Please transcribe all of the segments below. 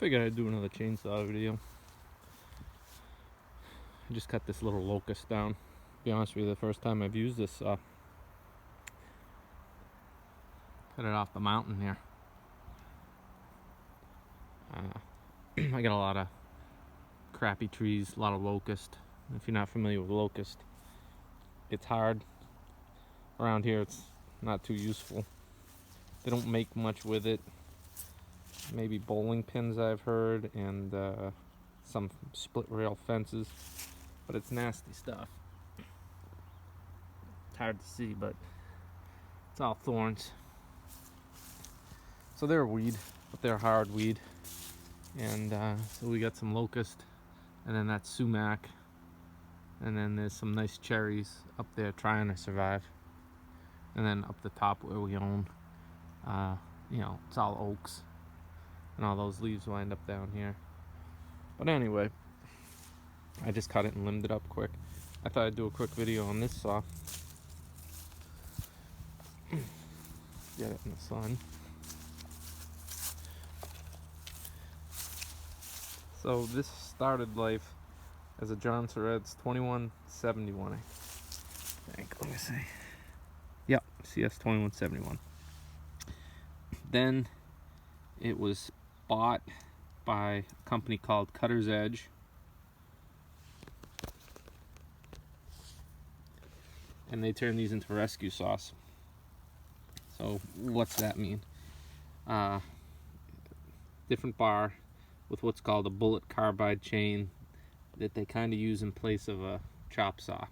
Figured I'd do another chainsaw video. I just cut this little locust down. To be honest with you, the first time I've used this saw. Cut it off the mountain here. I got a lot of crappy trees, a lot of locust. If you're not familiar with locust, it's hard. Around here it's not too useful. They don't make much with it. Maybe bowling pins I've heard, and some split rail fences, but it's nasty stuff. It's hard to see, but it's all thorns. So they're a weed, but they're hard weed. And so we got some locust, and then that's sumac, and then there's some nice cherries up there trying to survive. And then up the top where we own, it's all oaks, and all those leaves wind up down here. But anyway, I just cut it and limbed it up quick. I thought I'd do a quick video on this saw. Get it in the sun. So this started life as a Jonsered 2171, I think. Let me see. Yep, CS 2171. Then it was bought by a company called Cutter's Edge. And they turned these into rescue saws. So what's that mean? Different bar with what's called a bullet carbide chain that they kind of use in place of a chop saw.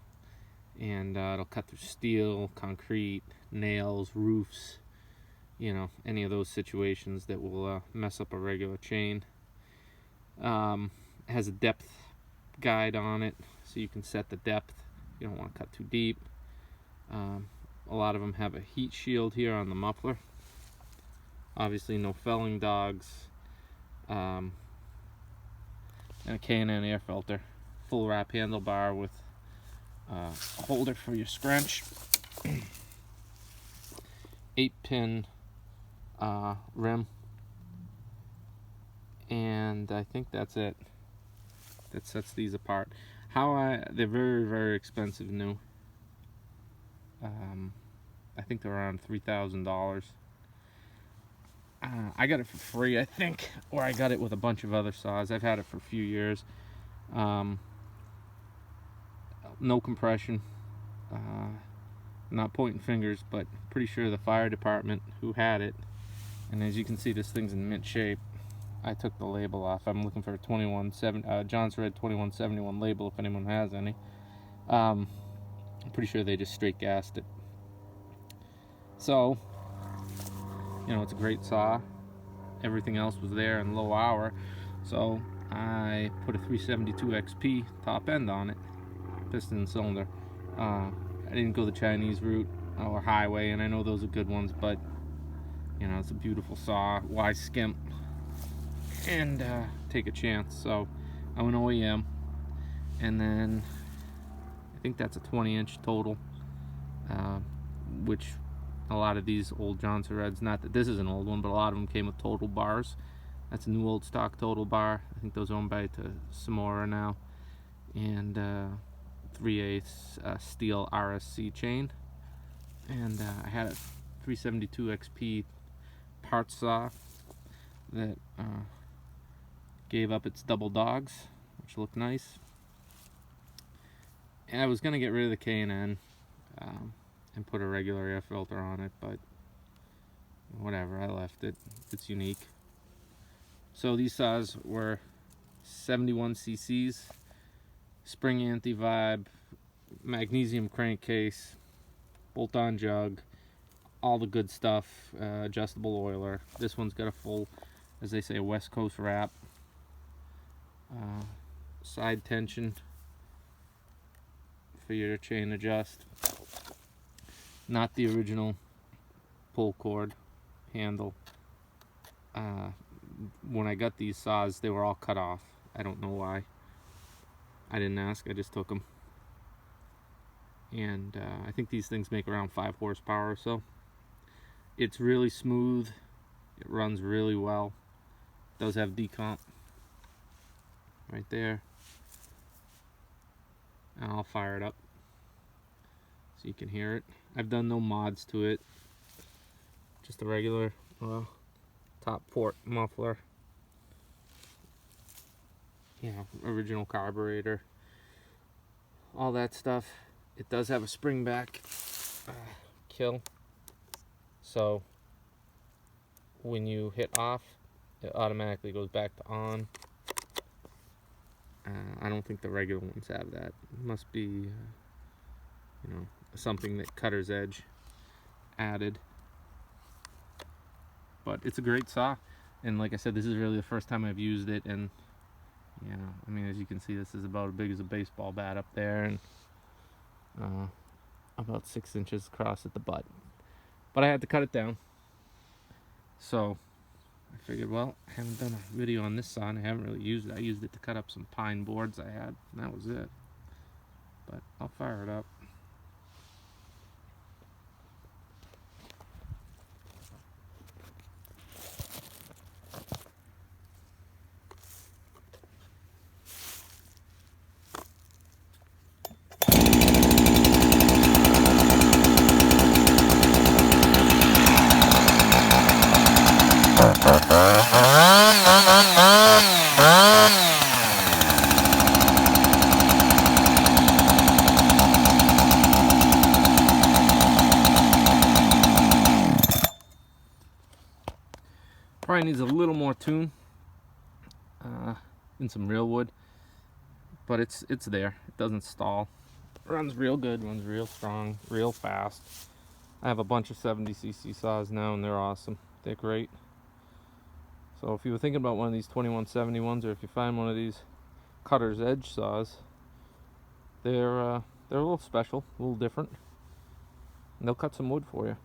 And it'll cut through steel, concrete, nails, roofs, any of those situations that will mess up a regular chain. It has a depth guide on it, so you can set the depth. You don't want to cut too deep. A lot of them have a heat shield here on the muffler. Obviously no felling dogs. And a K&N air filter. Full wrap handlebar with a holder for your scrunch. 8-pin rim. And I think that's it. That sets these apart. They're very, very expensive new. I think they're around $3,000. I got it for free, I think, or I got it with a bunch of other saws. I've had it for a few years. No compression. Not pointing fingers, but pretty sure the fire department who had it. And as you can see, this thing's in mint shape. I took the label off. I'm looking for a Jonsered 2171 label if anyone has any. I'm pretty sure they just straight gassed it. So, it's a great saw. Everything else was there in low hour. So I put a 372 XP top end on it, piston and cylinder. I didn't go the Chinese route or highway, and I know those are good ones, but it's a beautiful saw. Why skimp and take a chance? So I went OEM, and then I think that's a 20-inch total, which a lot of these old Jonsereds, not that this is an old one, but a lot of them came with total bars. That's a new old stock total bar. I think those are owned by Samora now. And 3/8 steel RSC chain. And I had a 372 XP part saw that gave up its double dogs, which looked nice. And I was going to get rid of the K&N and put a regular air filter on it, but whatever, I left it. It's unique. So these saws were 71 cc's, spring anti-vibe, magnesium crankcase, bolt-on jug, all the good stuff, adjustable oiler. This one's got a full, as they say, a West Coast wrap, side tension for your chain adjust. Not the original pull cord handle. When I got these saws, they were all cut off. I don't know why. I didn't ask, I just took them. And I think these things make around 5 horsepower or so. It's really smooth. It runs really well. does have decomp right there. And I'll fire it up so you can hear it. I've done no mods to it, just a regular top port muffler, you know, original carburetor, all that stuff. It does have a spring back kill, so when you hit off, it automatically goes back to on. I don't think the regular ones have that. It must be, you know, something that Cutter's Edge added. But it's a great saw, and like I said, this is really the first time I've used it, and you know, I mean, as you can see, this is about as big as a baseball bat up there, and about 6 inches across at the butt. But I had to cut it down, so I figured, well, I haven't done a video on this saw, and I haven't really used it. I used it to cut up some pine boards I had, and that was it. But I'll fire it up. Probably needs a little more tune and some real wood, but it's there. It doesn't stall. Runs real good, runs real strong, real fast. I have a bunch of 70cc saws now, and they're awesome. They're great. So if you were thinking about one of these 2171s, or if you find one of these Cutter's Edge saws, they're a little special, a little different, and they'll cut some wood for you.